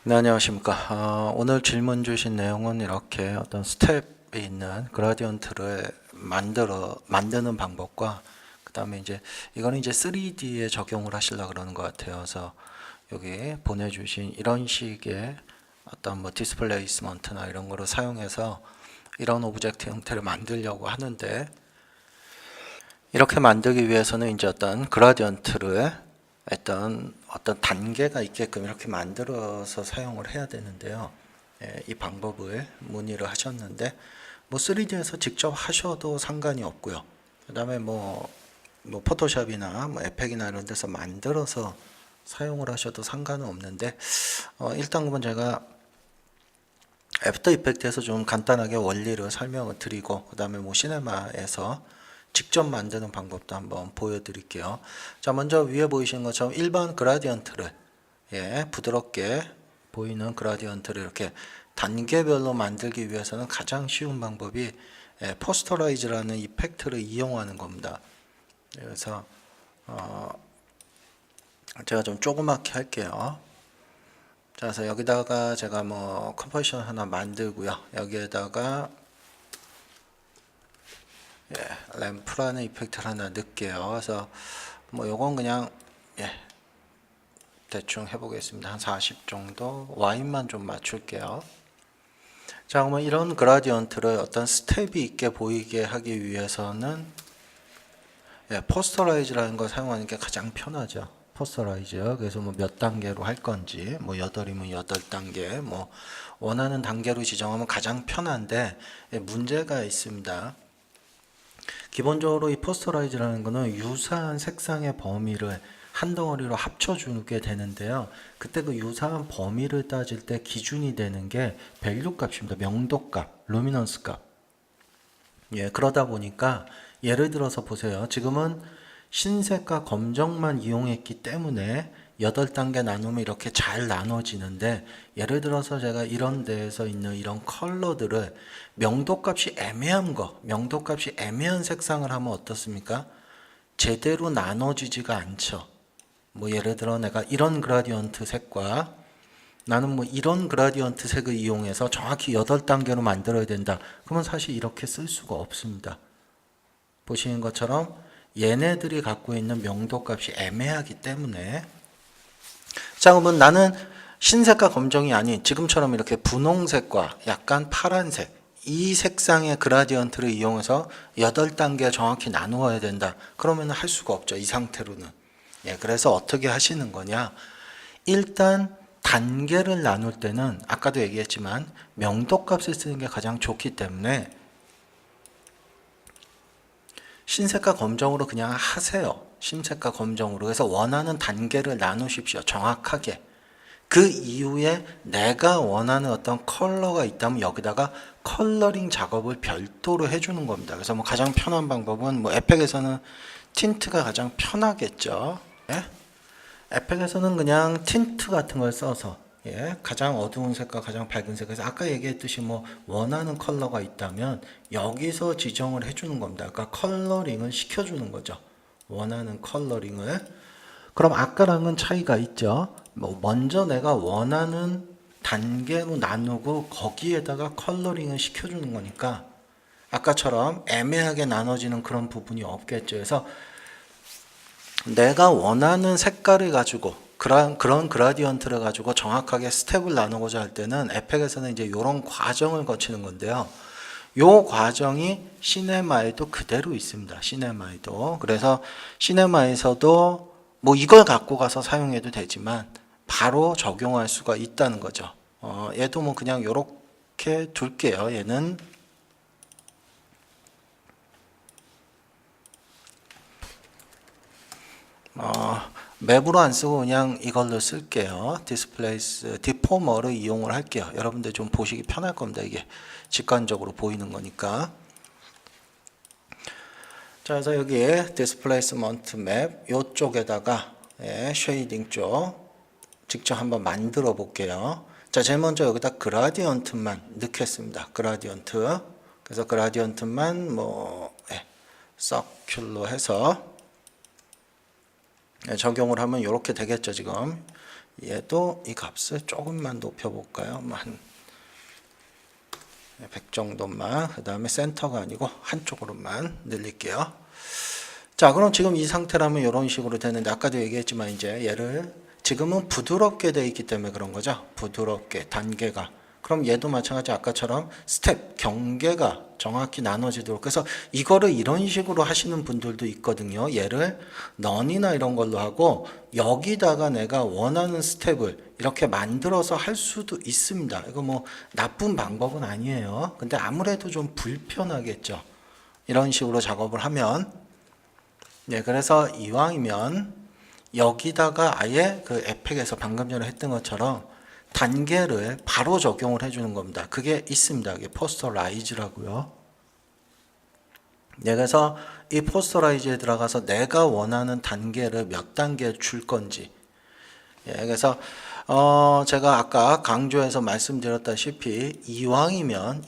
네, 안녕하십니까. 오늘 질문 주신 내용은 이렇게 어떤 스텝이 있는 그라디언트를 만드는 방법과 그 다음에 이제 이거는 이제 3D에 적용을 하시려고 그러는 것 같아요. 그래서 여기 보내주신 이런 식의 어떤 뭐 디스플레이스먼트나 이런 거를 사용해서 이런 오브젝트 형태를 만들려고 하는데, 이렇게 만들기 위해서는 이제 어떤 그라디언트를 어떤 단계가 있게끔 이렇게 만들어서 사용을 해야 되는데요. 이 방법을 문의를 하셨는데, 뭐 3D에서 직접 하셔도 상관이 없고요. 그 다음에 뭐 포토샵이나 뭐 에펙이나 이런 데서 만들어서 사용을 하셔도 상관은 없는데, 일단 그러면 제가 애프터 이펙트에서 좀 간단하게 원리를 설명을 드리고, 그 다음에 뭐 시네마에서 직접 만드는 방법도 한번 보여드릴게요. 자, 먼저 위에 보이시는 것처럼 일반 그라디언트를, 부드럽게 보이는 그라디언트를 이렇게 단계별로 만들기 위해서는 가장 쉬운 방법이 포스터라이즈라는 이펙트를 이용하는 겁니다. 그래서 제가 좀 조그맣게 할게요. 자, 그래서 여기다가 제가 뭐 컴포지션 하나 만들고요. 여기에다가 램프라는 이펙트를 하나 넣을게요. 그래서 뭐 요건 그냥 대충 해보겠습니다. 한 40 정도 와인만 좀 맞출게요. 자, 그러면 이런 그라디언트를 어떤 스텝이 있게 보이게 하기 위해서는 포스터라이즈라는 걸 사용하는 게 가장 편하죠. 포스터라이즈. 그래서 뭐 몇 단계로 할 건지, 뭐 8이면 8단계, 뭐 원하는 단계로 지정하면 가장 편한데, 문제가 있습니다. 기본적으로 이 포스터라이즈라는 거는 유사한 색상의 범위를 한 덩어리로 합쳐주게 되는데요. 그때 그 유사한 범위를 따질 때 기준이 되는 게 밸류 값입니다. 명도 값, 루미넌스 값. 그러다 보니까 예를 들어서 보세요. 지금은 흰색과 검정만 이용했기 때문에 8단계 나누면 이렇게 잘 나눠지는데, 예를 들어서 제가 이런 데에서 있는 이런 컬러들을 명도값이 애매한 거, 명도값이 애매한 색상을 하면 어떻습니까? 제대로 나눠지지가 않죠. 뭐 예를 들어 내가 이런 그라디언트 색과 나는 뭐 이런 그라디언트 색을 이용해서 정확히 8단계로 만들어야 된다. 그러면 사실 이렇게 쓸 수가 없습니다. 보시는 것처럼 얘네들이 갖고 있는 명도값이 애매하기 때문에, 자, 그러면 나는 흰색과 검정이 아닌 지금처럼 이렇게 분홍색과 약간 파란색, 이 색상의 그라디언트를 이용해서 8단계 정확히 나누어야 된다. 그러면 할 수가 없죠. 이 상태로는. 그래서 어떻게 하시는 거냐? 일단 단계를 나눌 때는 아까도 얘기했지만 명도값을 쓰는 게 가장 좋기 때문에 흰색과 검정으로 그냥 하세요. 흰색과 검정으로 해서 원하는 단계를 나누십시오. 정확하게. 그 이후에 내가 원하는 어떤 컬러가 있다면 여기다가 컬러링 작업을 별도로 해주는 겁니다. 그래서 뭐 가장 편한 방법은 뭐 에펙에서는 틴트가 가장 편하겠죠. 에펙에서는 그냥 틴트 같은 걸 써서 가장 어두운 색과 가장 밝은 색에서 아까 얘기했듯이 뭐 원하는 컬러가 있다면 여기서 지정을 해주는 겁니다. 그러니까 컬러링을 시켜주는 거죠. 원하는 컬러링을. 그럼 아까랑은 차이가 있죠. 뭐 먼저 내가 원하는 단계로 나누고 거기에다가 컬러링을 시켜주는 거니까 아까처럼 애매하게 나눠지는 그런 부분이 없겠죠. 그래서 내가 원하는 색깔을 가지고 그런 그라디언트를 가지고 정확하게 스텝을 나누고자 할 때는 에펙에서는 이제 이런 과정을 거치는 건데요. 요 과정이 시네마에도 그대로 있습니다. 시네마에도. 그래서 시네마에서도 뭐 이걸 갖고 가서 사용해도 되지만 바로 적용할 수가 있다는 거죠. 얘도 뭐 그냥 요렇게 둘게요. 얘는 맵으로 안 쓰고 그냥 이걸로 쓸게요. 디스플레이스 디포머를 이용을 할게요. 여러분들 좀 보시기 편할 겁니다. 이게 직관적으로 보이는 거니까. 자, 그래서 여기에 디스플레이스먼트 맵 요쪽에다가 쉐이딩 쪽 직접 한번 만들어 볼게요. 자, 제일 먼저 여기다 그라디언트만 넣겠습니다. 그라디언트. 그래서 그라디언트만 뭐 서큘로 해서 적용을 하면 이렇게 되겠죠. 지금 얘도 이 값을 조금만 높여볼까요? 한 100 정도만. 그 다음에 센터가 아니고 한쪽으로만 늘릴게요. 자, 그럼 지금 이 상태라면 이런 식으로 되는데, 아까도 얘기했지만 이제 얘를 지금은 부드럽게 돼 있기 때문에 그런 거죠. 부드럽게 단계가. 그럼 얘도 마찬가지 아까처럼 스텝 경계가 정확히 나눠지도록. 그래서 이거를 이런 식으로 하시는 분들도 있거든요. 얘를 넌이나 이런 걸로 하고 여기다가 내가 원하는 스텝을 이렇게 만들어서 할 수도 있습니다. 이거 뭐 나쁜 방법은 아니에요. 근데 아무래도 좀 불편하겠죠. 이런 식으로 작업을 하면. 네, 그래서 이왕이면 여기다가 아예 그 에펙에서 방금 전에 했던 것처럼 단계를 바로 적용을 해주는 겁니다. 그게 있습니다. 이게 포스터라이즈라고요. 네, 그래서 이 포스터라이즈에 들어가서 내가 원하는 단계를 몇 단계 줄 건지. 예, 그래서 제가 아까 강조해서 말씀드렸다시피 이왕이면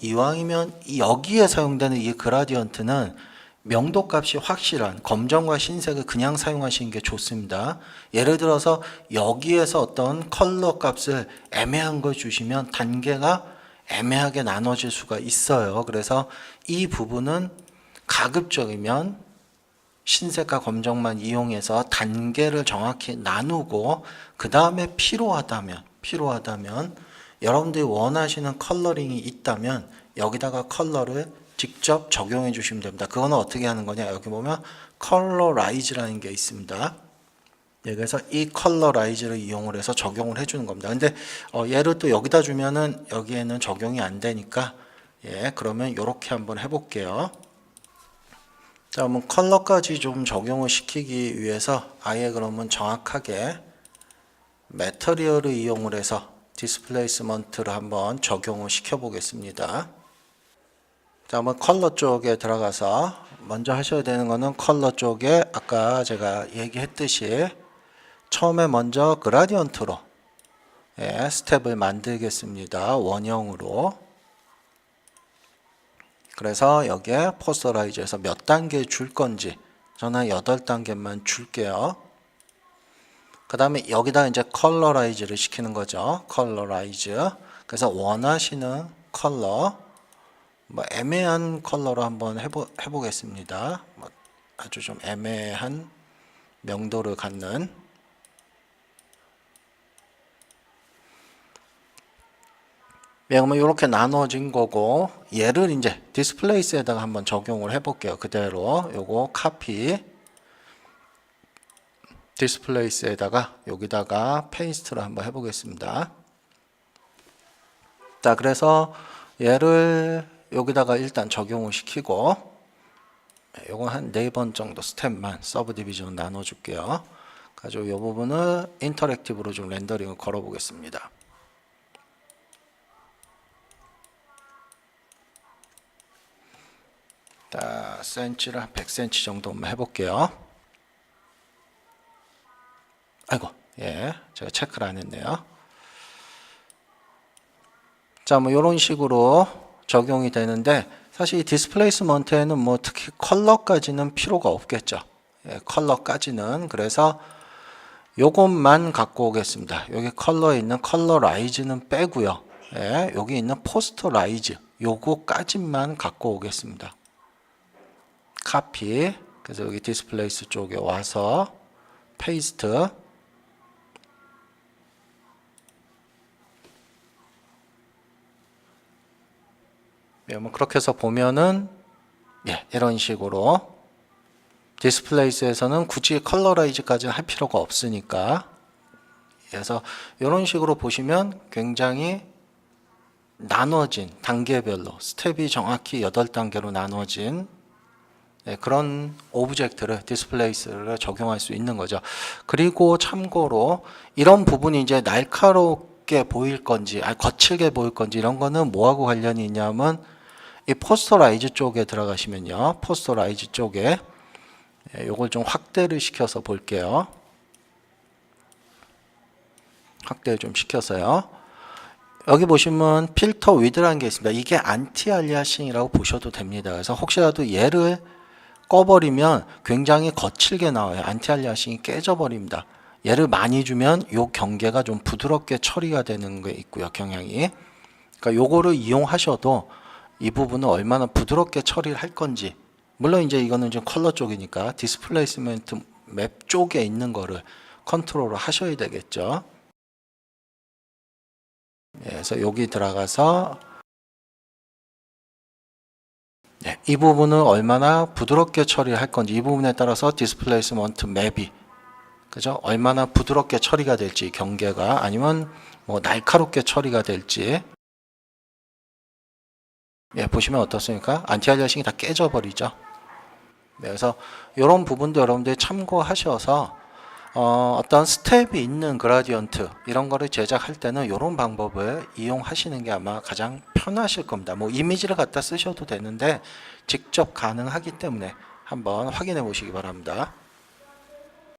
여기에 사용되는 이 그라디언트는 명도값이 확실한 검정과 흰색을 그냥 사용하시는 게 좋습니다. 예를 들어서 여기에서 어떤 컬러 값을 애매한 걸 주시면 단계가 애매하게 나눠질 수가 있어요. 그래서 이 부분은 가급적이면 흰색과 검정만 이용해서 단계를 정확히 나누고 그 다음에 필요하다면 여러분들이 원하시는 컬러링이 있다면 여기다가 컬러를 직접 적용해 주시면 됩니다. 그거는 어떻게 하는 거냐? 여기 보면 컬러라이즈라는 게 있습니다. 예, 그래서 이 컬러라이즈를 이용을 해서 적용을 해주는 겁니다. 근데 얘를 또 여기다 주면은 여기에는 적용이 안 되니까 예, 그러면 이렇게 한번 해볼게요. 자, 그러면 컬러까지 좀 적용을 시키기 위해서 아예 그러면 정확하게 매터리얼을 이용을 해서 디스플레이스먼트를 한번 적용을 시켜 보겠습니다. 자, 한번 컬러 쪽에 들어가서 먼저 하셔야 되는 거는 컬러 쪽에 아까 제가 얘기했듯이 처음에 먼저 그라디언트로 예, 스텝을 만들겠습니다. 원형으로. 그래서 여기에 포스터라이즈에서 몇 단계 줄 건지 저는 8단계만 줄게요. 그 다음에 여기다 이제 컬러라이즈를 시키는 거죠. 컬러라이즈. 그래서 원하시는 컬러 뭐 애매한 컬러로 한번 해보겠습니다. 뭐 아주 좀 애매한 명도를 갖는. 네, 그러면 이렇게 나눠진 거고 얘를 이제 디스플레이스에다가 한번 적용을 해볼게요. 그대로 요거 카피 디스플레이스에다가 여기다가 페이스트를 한번 해보겠습니다. 자, 그래서 얘를 여기다가 일단 적용을 시키고 요거 한 4번 정도 스텝만 서브 디비전 나눠 줄게요. 가지고 이 부분을 인터랙티브로 좀 렌더링을 걸어 보겠습니다. 자, 센치를 한 100cm 정도만 해볼게요. 아이고, 예, 제가 체크를 안 했네요. 자, 뭐 이런 식으로 적용이 되는데 사실 이 디스플레이스먼트에는 뭐 특히 컬러까지는 필요가 없겠죠. 예, 컬러까지는. 그래서 요것만 갖고 오겠습니다. 여기 컬러에 있는 컬러라이즈는 빼고요. 예, 여기 있는 포스터라이즈 요거까지만 갖고 오겠습니다. 카피. 그래서 여기 디스플레이스 쪽에 와서 페이스트. 예, 뭐 그렇게 해서 보면은 예, 이런 식으로 디스플레이스에서는 굳이 컬러라이즈까지 할 필요가 없으니까. 그래서 이런 식으로 보시면 굉장히 나눠진 단계별로 스텝이 정확히 8단계로 나눠진 그런 오브젝트를 디스플레이스를 적용할 수 있는 거죠. 그리고 참고로 이런 부분이 이제 날카롭게 보일 건지 거칠게 보일 건지 이런 거는 뭐하고 관련이 있냐면 이 포스터라이즈 쪽에 들어가시면요. 포스터라이즈 쪽에 요걸 좀 확대를 시켜서 볼게요. 확대 좀 시켜서요. 여기 보시면 필터 위드라는 게 있습니다. 이게 안티 알리아싱이라고 보셔도 됩니다. 그래서 혹시라도 얘를 꺼버리면 굉장히 거칠게 나와요. 안티 알리아싱이 깨져버립니다. 얘를 많이 주면 요 경계가 좀 부드럽게 처리가 되는 게 있고요. 경향이. 그러니까 요거를 이용하셔도 이 부분은 얼마나 부드럽게 처리를 할 건지, 물론 이제 이거는 좀 컬러 쪽이니까 디스플레이스먼트 맵 쪽에 있는 거를 컨트롤을 하셔야 되겠죠. 그래서 여기 들어가서 이 부분은 얼마나 부드럽게 처리할 건지, 이 부분에 따라서 디스플레이스먼트 맵이 그죠? 얼마나 부드럽게 처리가 될지, 경계가 아니면 뭐 날카롭게 처리가 될지. 보시면 어떻습니까? 안티알리아싱이 다 깨져 버리죠. 그래서 이런 부분도 여러분들이 참고하셔서 어떤 스텝이 있는 그라디언트 이런 거를 제작할 때는 이런 방법을 이용하시는 게 아마 가장 편하실 겁니다. 뭐 이미지를 갖다 쓰셔도 되는데 직접 가능하기 때문에 한번 확인해 보시기 바랍니다.